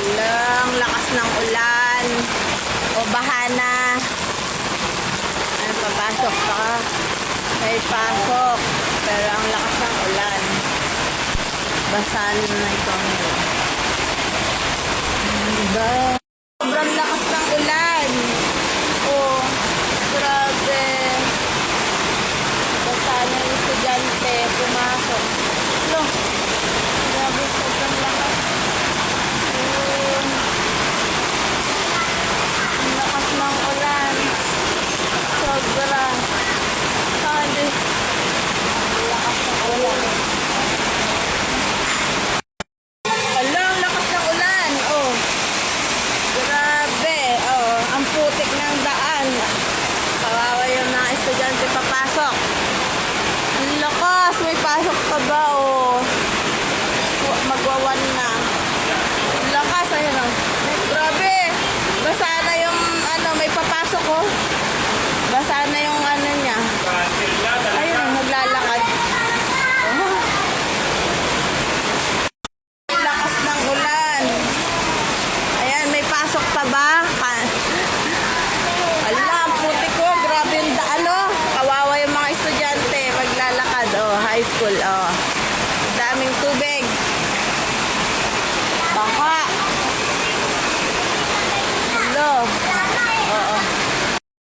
Ang lakas ng ulan. O bahana. Ay, papasok pa. May pasok. Pero ang lakas ng ulan. Basan na ito. Diba? Sobrang lakas ng ulan. Oh, grabe. Basta na yung estudyante pumasok. Loh, grabe, sobrang lakas. Ang lakas ng ulan. Sobra. Sabi. Ang lakas ng ulan. Ala, ang lakas ng ulan. Oh. Grabe. Oh, ang putik ng daan. Kawawa yung mga estudyante papasok. Ang lakas. May pasok pa ba? Oh. Magwawan na. Ang lakas. Ayun oh. Grabe. Basa na yung ano, may papasok oh. Basa na yung ano niya. Ayun, naglalakad. Oh. Lakas ng ulan. Ayan, may pasok pa ba? Ala, puti ko. Grabe yung daan oh. Kawawa yung mga estudyante. Maglalakad oh, high school oh. Daming tubig.